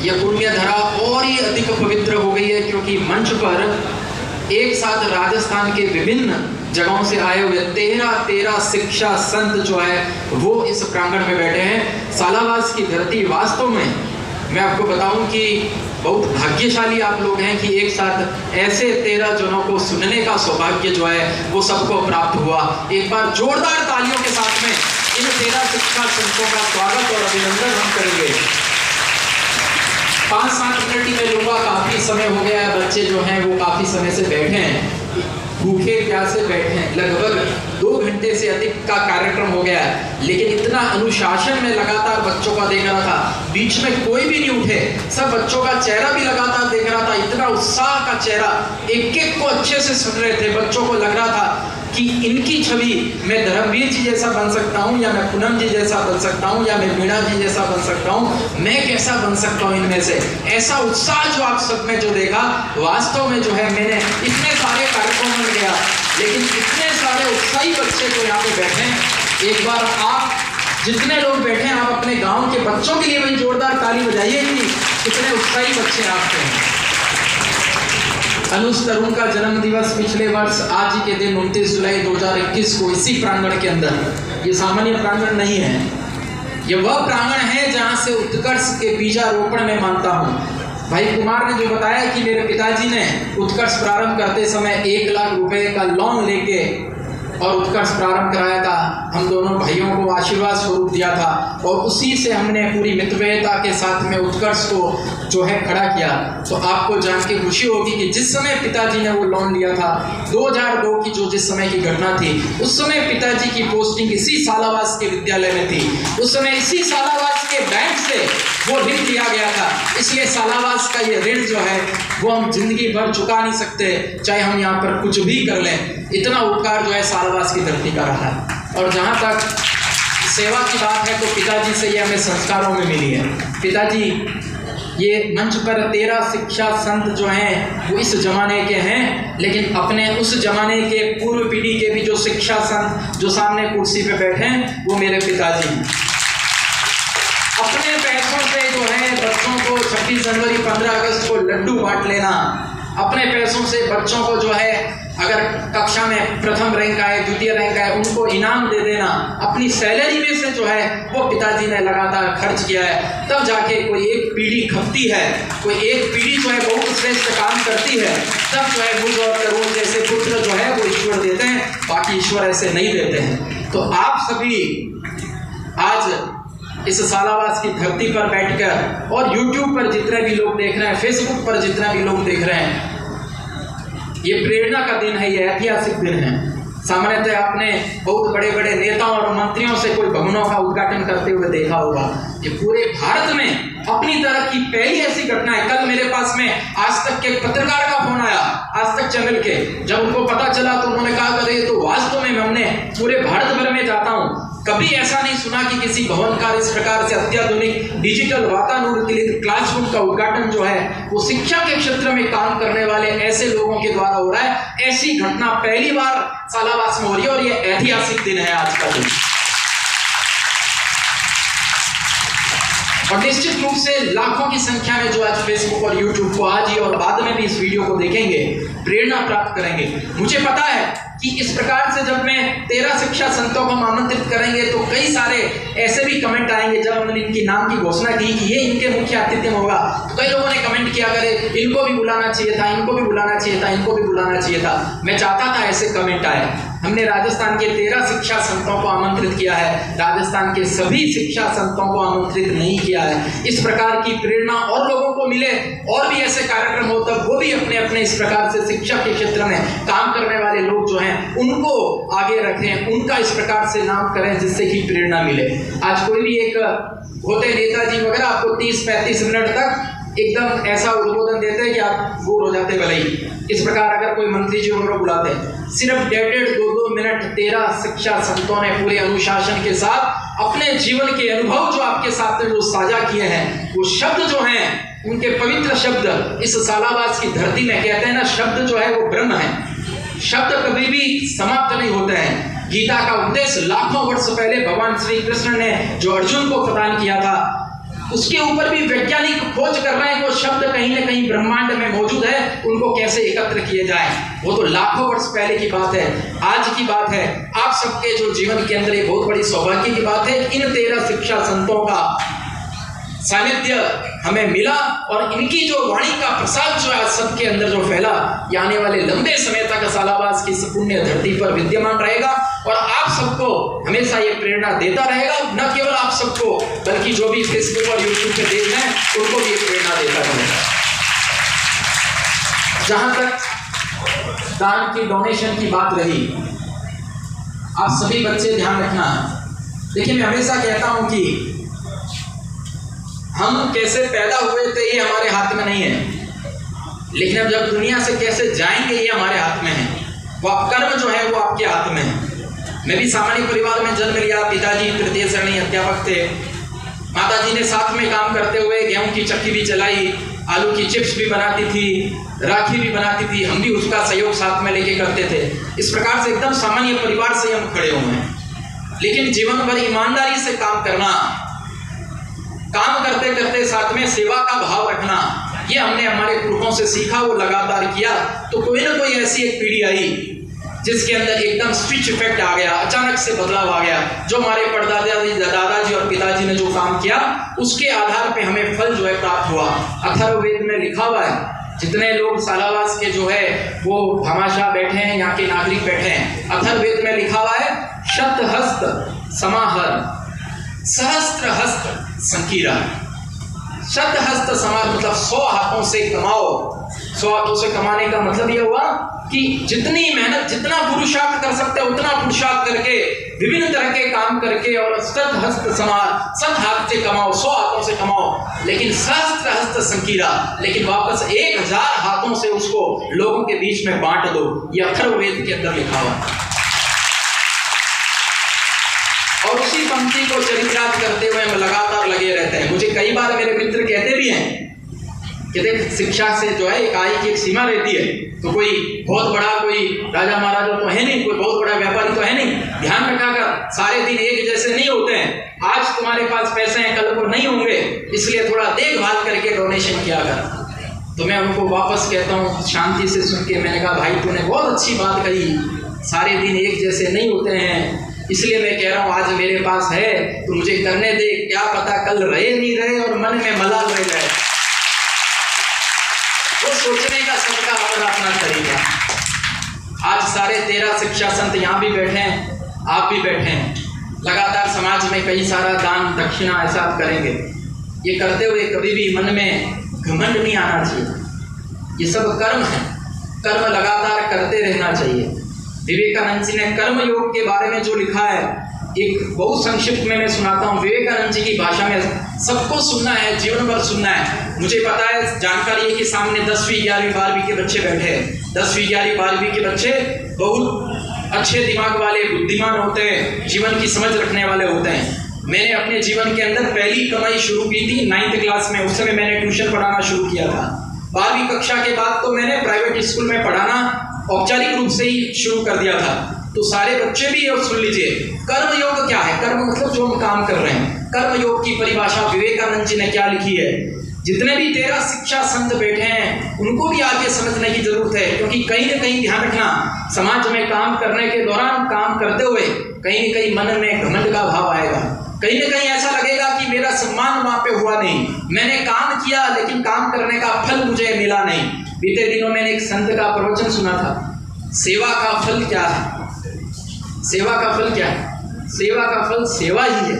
यह पुण्य धरा और ही अधिक पवित्र हो गई है, क्योंकि मंच पर एक साथ राजस्थान के विभिन्न जगहों से आए हुए 13 शिक्षा संत जो है वो इस प्रांगण में बैठे हैं। सालावास की धरती वास्तव में मैं आपको बताऊं कि बहुत भाग्यशाली आप लोग हैं कि एक साथ ऐसे 13 जनों को सुनने का सौभाग्य जो है वो सबको प्राप्त हुआ। एक बार जोरदार तालियों के साथ में इन 13 शिक्षा संतों का स्वागत और अभिनंदन हम करेंगे। 5-7 मिनट ही मैं लूंगा, काफी समय हो गया है। बच्चे जो हैं वो काफी समय से बैठे हैं, भूखे प्यासे बैठे हैं, लगभग 2 घंटे से अधिक का कार्यक्रम हो गया है। लेकिन इतना अनुशासन में लगातार बच्चों का देख रहा था, बीच में कोई भी नहीं उठे, सब बच्चों का चेहरा भी लगातार देख रहा था, इतना उत्साह का चेहरा, एक एक को अच्छे से सुन रहे थे। बच्चों को लग रहा था कि इनकी छवि मैं धर्मवीर जी जैसा बन सकता हूँ, या मैं पूनम जी जैसा बन सकता हूँ, या मैं मीणा जी जैसा बन सकता हूँ, मैं कैसा बन सकता हूँ इनमें से। ऐसा उत्साह जो आप सब में जो देखा, वास्तव में जो है मैंने इतने सारे कार्यक्रम में गया, लेकिन इतने सारे उत्साही बच्चे जो यहाँ पे बैठे हैं, एक बार आप जितने लोग बैठे हैं आप अपने गाँव के बच्चों के लिए भी जोरदार ताली बजाइए कि कितने उत्साही बच्चे आपके हैं। अनुज तरुण का जन्म दिवस पिछले वर्ष आज ही के दिन 29 जुलाई 2021 को इसी प्रांगण के अंदर, ये सामान्य प्रांगण नहीं है, ये वह प्रांगण है जहां से उत्कर्ष के बीजारोपण में मानता हूं। भाई कुमार ने जो बताया कि मेरे पिताजी ने उत्कर्ष प्रारंभ करते समय 1 लाख रुपए का लोन लेके और उत्कर्ष प्रारंभ कराया था। हम दोनों भाइयों को आशीर्वाद स्वरूप दिया था और उसी से हमने पूरी मितव्ययता के साथ में उत्कर्ष को जो है खड़ा किया। तो आपको जान के खुशी होगी कि जिस समय पिताजी ने वो लोन लिया था, 2002 की जो जिस समय की घटना थी, उस समय पिताजी की पोस्टिंग इसी सालावास के विद्यालय में थी। उस समय इसी सालावास के बैंक से वो ऋण लिया गया था। इसलिए सालावास का ये ऋण जो है वो हम जिंदगी भर चुका नहीं सकते, चाहे हम यहाँ पर कुछ भी कर लें। इतना उपकार जो है सालावास की धरती का रहा है। और जहाँ तक सेवा की बात है तो पिताजी से ये हमें संस्कारों में मिली है। पिताजी ये मंच पर 13 शिक्षा संत जो हैं वो इस जमाने के हैं, लेकिन अपने उस जमाने के पूर्व पीढ़ी के भी जो शिक्षा संत जो सामने कुर्सी पे बैठे हैं वो मेरे पिताजी हैं। अपने पैसों से जो है बच्चों को 26 जनवरी 15 अगस्त को लड्डू बांट लेना, अपने पैसों से बच्चों को जो है अगर कक्षा में प्रथम रैंक आए, द्वितीय रैंक आए, उनको इनाम दे देना, अपनी सैलरी में से जो है वो पिताजी ने लगातार खर्च किया है। तब जाके कोई एक पीढ़ी खपती है, कोई एक पीढ़ी जो है बहुत श्रेष्ठ काम करती है, तब जो है मुझ और तरुण जैसे पुत्र जो है वो ईश्वर देते हैं, बाकी ईश्वर ऐसे नहीं देते हैं। तो आप सभी आज इस सालावास की धरती पर बैठकर और YouTube पर जितने भी लोग देख रहे हैं, Facebook पर जितने भी लोग देख रहे हैं, ये प्रेरणा का दिन है, ये ऐतिहासिक दिन है। सामान्यतः आपने बहुत बड़े बड़े नेताओं और मंत्रियों से कोई भवनों का उद्घाटन करते हुए देखा होगा। ये पूरे भारत में अपनी तरह की पहली ऐसी घटना है। कल मेरे पास में आज तक के पत्रकार का फोन आया, आज तक चैनल के, जब उनको पता चला तो उन्होंने कहा करे तो वास्तव में हमने पूरे भारत भर में जाता हूँ, कभी ऐसा नहीं सुना कि किसी भवन का इस प्रकार से अत्याधुनिक डिजिटल वातानुकूलित क्लासरूम का उद्घाटन जो है वो शिक्षा के क्षेत्र में काम करने वाले ऐसे लोगों के द्वारा हो रहा है। ऐसी घटना पहली बार सालावास में हो रही है और ये ऐतिहासिक दिन है आज का दिन। और निश्चित रूप से लाखों की संख्या में जो आज फेसबुक और यूट्यूब को आज ही और बाद में भी इस वीडियो को देखेंगे, प्रेरणा प्राप्त करेंगे। मुझे पता है कि इस प्रकार से जब मैं 13 शिक्षा संतों को आमंत्रित करेंगे तो कई सारे ऐसे भी कमेंट आएंगे। जब हमने इनके नाम की घोषणा की कि ये इनके मुख्य आतिथ्य में होगा तो कई लोगों ने कमेंट किया करे इनको भी बुलाना चाहिए था, इनको भी बुलाना चाहिए था, इनको भी बुलाना चाहिए था। मैं चाहता था ऐसे कमेंट आए। हमने राजस्थान के 13 शिक्षा संतों को आमंत्रित किया है, राजस्थान के सभी शिक्षा संतों को आमंत्रित नहीं किया है। इस प्रकार की प्रेरणा और लोगों को मिले और भी ऐसे कार्यक्रम हो, तब वो भी अपने अपने इस प्रकार से शिक्षा के क्षेत्र में काम करने वाले लोग जो हैं उनको आगे रखें, उनका इस प्रकार से नाम करें जिससे कि प्रेरणा मिले। आज कोई भी एक होते नेताजी वगैरह आपको 30-35 मिनट तक एकदम ऐसा उद्बोधन देते हैं कि आप बोर हो जाते भले ही। इस प्रकार अगर कोई मंत्री जी वगैरह बुलाते हैं, सिर्फ 1.5-2 मिनट 13 शिक्षा संतों ने पूरे अनुशासन के साथ अपने जीवन के अनुभव जो आपके साथ जो साझा किए हैं, वो शब्द जो हैं उनके पवित्र शब्द इस सालावास की धरती में, कहते हैं ना शब्द जो है वो ब्रह्म है, शब्द कभी भी समाप्त नहीं होते हैं। गीता का उद्देश्य लाखों वर्ष पहले भगवान श्री कृष्ण ने जो अर्जुन को प्रदान किया था, उसके ऊपर भी वैज्ञानिक खोज कर रहे हैं कि वो शब्द कहीं ना कहीं ब्रह्मांड में मौजूद है, उनको कैसे एकत्र किए जाए। वो तो लाखों वर्ष पहले की बात है, आज की बात है। आप सबके जो जीवन के अंदर एक बहुत बड़ी सौभाग्य की बात है, इन 13 शिक्षा संतों का सानिध्य हमें मिला और इनकी जो वाणी का प्रसाद जो है सबके अंदर जो फैला, ये आने वाले लंबे समय तक सालाबाज की इस पुण्य धरती पर विद्यमान रहेगा और आप सबको हमेशा ये प्रेरणा देता रहेगा। न केवल आप सबको बल्कि जो भी फेसबुक और यूट्यूब पे देख रहे हैं उनको भी ये प्रेरणा देता रहेगा। जहां तक दान की डोनेशन की बात रही, आप सभी बच्चे ध्यान रखना। देखिए, मैं हमेशा कहता हूं कि हम कैसे पैदा हुए थे ये हमारे हाथ में नहीं है, लेकिन अब जब दुनिया से कैसे जाएंगे ये हमारे हाथ में है। वो कर्म जो है वो आपके हाथ में है। मैं भी सामान्य परिवार में जन्म लिया। पिताजी तृतीय श्रेणी अध्यापक थे। माताजी ने साथ में काम करते हुए गेहूं की चक्की भी चलाई, आलू की चिप्स भी बनाती थी, राखी भी बनाती थी। हम भी उसका सहयोग साथ में लेके करते थे। इस प्रकार से एकदम सामान्य परिवार से हम खड़े हुए हैं। लेकिन जीवन भर ईमानदारी से काम करना, काम करते करते साथ में सेवा का भाव रखना, ये हमने हमारे पुरखों से सीखा, वो लगातार किया। तो कोई ना कोई ऐसी एक पीढ़ी आई जिसके अंदर एकदम स्विच इफेक्ट आ गया, अचानक से बदलाव आ गया। जो हमारे परदादाजी, दादाजी और पिताजी ने जो काम किया उसके आधार पे हमें फल जो है प्राप्त हुआ। अथर्ववेद में लिखा हुआ है, जितने लोग सालावास के जो है वो भामाशाह बैठे हैं, यहाँ के नागरिक बैठे हैं, अथर्ववेद में लिखा हुआ है, शतहस्त समाहर सहस्त्र हस्त संकीरा। शतहस्त समाहर मतलब 100 हाथों से कमाओ। 100 हाथों से कमाने का मतलब यह हुआ कि जितनी मेहनत, जितना पुरुषार्थ कर सकते हैं उतना पुरुषार्थ करके, विभिन्न तरह के काम करके, और शतहस्त समाहर, 7 हाथ से कमाओ, 100 हाथों से कमाओ, लेकिन सहस्त्र हस्त संकीरा, लेकिन वापस 1000 हाथों से उसको लोगों के बीच में बांट दो। यह अथर्ववेद के अंदर लिखा हुआ। और उसी पंक्ति को चरितार्थ करते हुए हम लगातार लगे रहते हैं। मुझे कई बार मेरे मित्र कहते भी हैं कि देख, शिक्षा से जो है एक आय की एक सीमा रहती है। तो कोई बहुत बड़ा, कोई राजा महाराजा तो है नहीं, कोई बहुत बड़ा व्यापारी तो है नहीं। ध्यान रखा कर, सारे दिन एक जैसे नहीं होते हैं। आज तुम्हारे पास पैसे हैं, कल को नहीं होंगे, इसलिए थोड़ा देखभाल करके डोनेशन किया कर। तो मैं उनको वापस कहता हूँ शांति से सुन के, मैंने कहा भाई तूने बहुत अच्छी बात कही, सारे दिन एक जैसे नहीं होते हैं, इसलिए मैं कह रहा हूँ आज मेरे पास है तो मुझे करने दे, क्या पता कल रहे नहीं रहे और मन में मलाल रह जाए। वो सोचने का सबका अपना तरीका। आज सारे 13 शिक्षा संत यहाँ भी बैठे हैं, आप भी बैठे हैं। लगातार समाज में कई सारा दान दक्षिणा ऐसा आप करेंगे। ये करते हुए कभी भी मन में घमंड नहीं आना चाहिए। ये सब कर्म है, कर्म लगातार करते रहना चाहिए। विवेकानंद जी ने कर्म योग के बारे में जो लिखा है, एक बहुत संक्षिप्त में मैं सुनाता हूँ। विवेकानंद जी की भाषा में सबको सुनना है, जीवन भर सुनना है। मुझे पता है, जानकारी है कि सामने 10वीं 11वीं 12वीं के बच्चे बैठे हैं। 10वीं 11वीं 12वीं के बच्चे बहुत अच्छे दिमाग वाले, बुद्धिमान होते हैं, जीवन की समझ रखने वाले होते हैं। मैंने अपने जीवन के अंदर पहली कमाई शुरू की थी 9th क्लास में। उस समय मैंने ट्यूशन पढ़ाना शुरू किया था। 12वीं कक्षा के बाद तो मैंने प्राइवेट स्कूल में पढ़ाना औपचारिक रूप से ही शुरू कर दिया था। तो सारे बच्चे भी और सुन लीजिए, कर्म योग क्या है। कर्म मतलब जो हम काम कर रहे हैं। कर्म योग की परिभाषा विवेकानंद जी ने क्या लिखी है, जितने भी 13 शिक्षा संत बैठे हैं उनको भी आगे समझने की जरूरत है। क्योंकि कहीं ना कहीं ध्यान रखना, समाज में काम करने के दौरान, काम करते हुए कहीं न कहीं मन में घमंड का भाव आएगा। कहीं ना कहीं ऐसा लगेगा कि मेरा सम्मान वहां पे हुआ नहीं, मैंने काम किया लेकिन काम करने का फल मुझे मिला नहीं। बीते दिनों मैंने एक संत का प्रवचन सुना था, सेवा का फल क्या है। सेवा का फल क्या है? सेवा का फल सेवा ही है,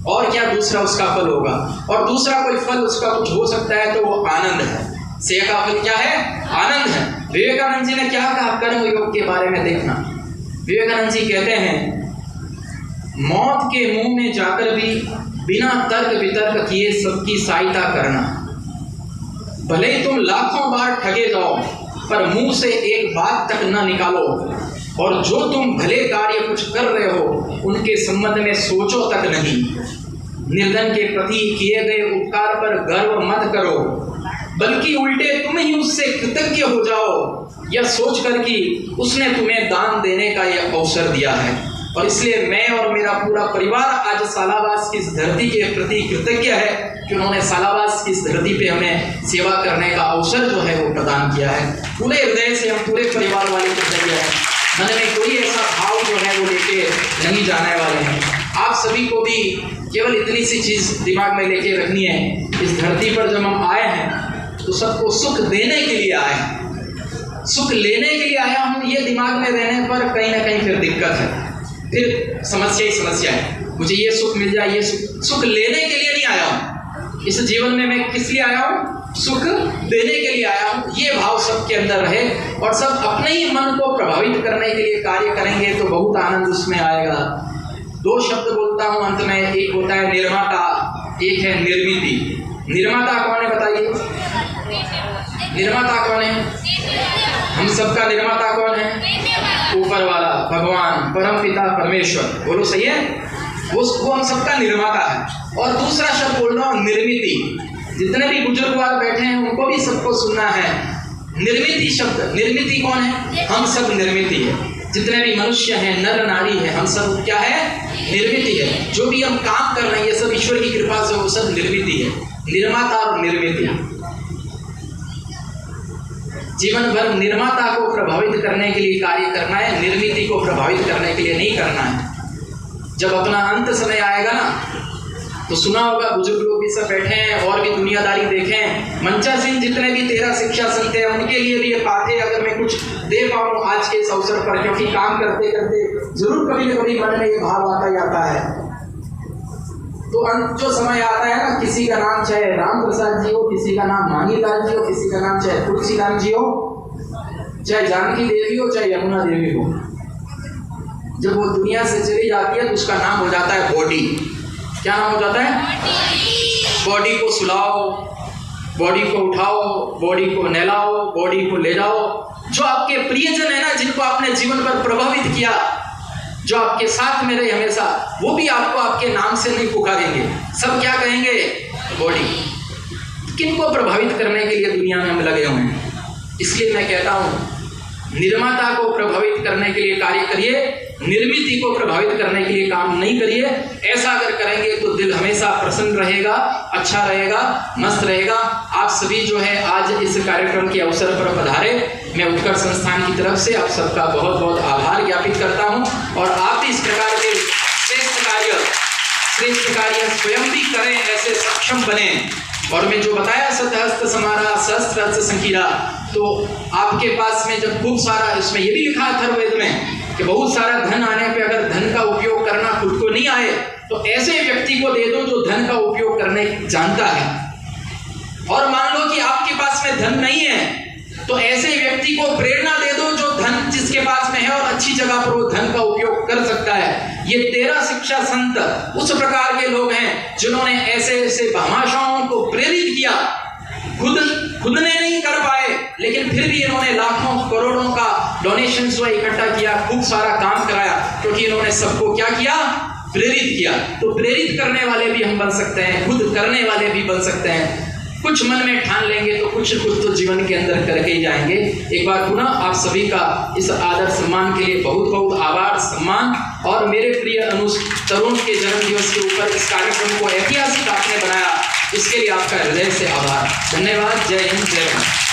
और क्या दूसरा उसका फल होगा। और दूसरा कोई फल उसका कुछ हो सकता है तो वो आनंद है। सेवा का फल क्या है? आनंद है। विवेकानंद जी ने क्या कहा कर्म योग के बारे में, देखना। विवेकानंद जी कहते हैं, मौत के मुंह में जाकर भी बिना तर्क वितर्क किए सबकी सहायता करना। भले ही तुम लाखों बार ठगे जाओ पर मुंह से एक बात तक न निकालो, और जो तुम भले कार्य कुछ कर रहे हो उनके संबंध में सोचो तक नहीं। निर्धन के प्रति किए गए उपकार पर गर्व मत करो, बल्कि उल्टे तुम ही उससे कृतज्ञ हो जाओ, यह सोचकर कि उसने तुम्हें दान देने का यह अवसर दिया है। और इसलिए मैं और मेरा पूरा परिवार आज सालावास की इस धरती के प्रति कृतज्ञ है कि उन्होंने सालावास की इस धरती पे हमें सेवा करने का अवसर जो है वो प्रदान किया है। पूरे हृदय से हम पूरे परिवार वाले कृतज्ञ हैं। मन में कोई ऐसा भाव जो है वो लेके नहीं जाने वाले हैं। आप सभी को भी केवल इतनी सी चीज़ दिमाग में लेके रखनी है, इस धरती पर जब हम आए हैं तो सबको सुख देने के लिए आए हैं, सुख लेने के लिए आया हूँ। ये दिमाग में रहने पर कहीं ना कहीं फिर दिक्कत है, फिर समस्या ही समस्या है। मुझे ये सुख मिल जाए, ये सुख लेने के लिए नहीं आया हूँ। इस जीवन में मैं किस लिए आया हूँ? सुख देने के लिए आया हूँ। ये भाव सबके अंदर रहे और सब अपने ही मन को प्रभावित करने के लिए कार्य करेंगे तो बहुत आनंद उसमें आएगा। दो शब्द बोलता हूँ अंत में, एक होता है निर्माता, एक है निर्मिति। निर्माता कौन है बताइए? निर्माता कौन है? हम सबका निर्माता कौन है? ऊपर वाला भगवान, परम पिता परमेश्वर। बोलो सही है? वो हम सबका निर्माता है। और दूसरा शब्द बोल रहा हूँ निर्मिति। जितने भी बुजुर्गवार बैठे हैं उनको भी सबको सुनना है। निर्मिति शब्द, निर्मिति कौन है? हम सब निर्मिति है। जितने भी मनुष्य हैं, नर नारी है, हम सब क्या है? निर्मिति है। जो भी हम काम कर रहे हैं ये सब ईश्वर की कृपा से वो सब निर्मिति है। निर्माता और निर्मिति। जीवन भर निर्माता को प्रभावित करने के लिए कार्य करना है, निर्मिति को प्रभावित करने के लिए नहीं करना है। जब अपना अंत समय आएगा ना तो सुना होगा, बुजुर्ग लोग भी सब बैठे हैं और भी दुनियादारी देखें। मंचा सिंह जितने भी 13 शिक्षा संत हैं उनके लिए भी ये पाठे अगर मैं कुछ दे पाऊँ आज के इस अवसर पर, क्योंकि काम करते करते जरूर कभी न कभी मन में ये भाव आता जाता है। तो अंत जो समय आता है ना, किसी का नाम चाहे राम प्रसाद जी हो, किसी का नाम मांगीलाल जी हो, किसी का नाम चाहे तुलसीराम जी हो, चाहे जानकी देवी हो, चाहे यमुना देवी हो, जब वो दुनिया से चली जाती है तो उसका नाम हो जाता है बॉडी। क्या नाम हो जाता है? बॉडी को सुलाओ, बॉडी को उठाओ, बॉडी को नहलाओ, बॉडी को ले जाओ। जो आपके प्रियजन है ना, जिनको आपने जीवन पर प्रभावित किया, जो आपके साथ में रहे हमेशा, वो भी आपको आपके नाम से नहीं पुकारेंगे। सब क्या कहेंगे? बॉडी। किनको प्रभावित करने के लिए दुनिया में हम लगे हुए हैं। इसलिए मैं कहता हूँ निर्माता को प्रभावित करने के लिए कार्य करिए, निर्मिति को प्रभावित करने के लिए काम नहीं करिए। ऐसा अगर करेंगे तो दिल हमेशा प्रसन्न रहेगा, अच्छा रहेगा, मस्त रहेगा। आप सभी जो है आज इस कार्यक्रम के अवसर पर पधारे, मैं उत्कर्ष संस्थान की तरफ से आप सबका बहुत बहुत आभार ज्ञापित करता हूं। और आप इस प्रकार के श्रेष्ठ कार्य स्वयं भी करें, ऐसे सक्षम बने। और मैं जो बताया सतहस्त समारा सहस्त्र हस्त संकीरा, तो आपके पास में जब खूब सारा, इसमें ये भी लिखा है अथर्ववेद में कि बहुत सारा धन आने पे अगर धन का उपयोग करना खुद को नहीं आए तो ऐसे व्यक्ति को दे दो जो धन का उपयोग करने जानता है। और मान लो कि आपके पास में धन नहीं है तो ऐसे व्यक्ति को प्रेरणा दे दो जो धन जिसके पास में है और अच्छी जगह पर वो धन का उपयोग कर सकता है। ये 13 शिक्षा संत उस प्रकार के लोग हैं जिन्होंने ऐसे ऐसे भामाशाओं को प्रेरित किया। खुद ने नहीं कर पाए, लेकिन फिर भी इन्होंने लाखों करोड़ों का डोनेशन इकट्ठा किया, खूब सारा काम कराया, क्योंकि इन्होंने सबको क्या किया? प्रेरित किया। तो प्रेरित करने वाले भी हम बन सकते हैं, खुद करने वाले भी बन सकते हैं। कुछ मन में ठान लेंगे तो कुछ तो जीवन के अंदर करके ही जाएंगे। एक बार पुनः आप सभी का इस आदर सम्मान के लिए बहुत बहुत आभार सम्मान। और मेरे प्रिय तरुण के जन्म दिवस के ऊपर इस कार्यक्रम को ऐतिहासिक आपने बनाया, इसके लिए आपका हृदय से आभार। धन्यवाद। जय हिंद, जय भारत।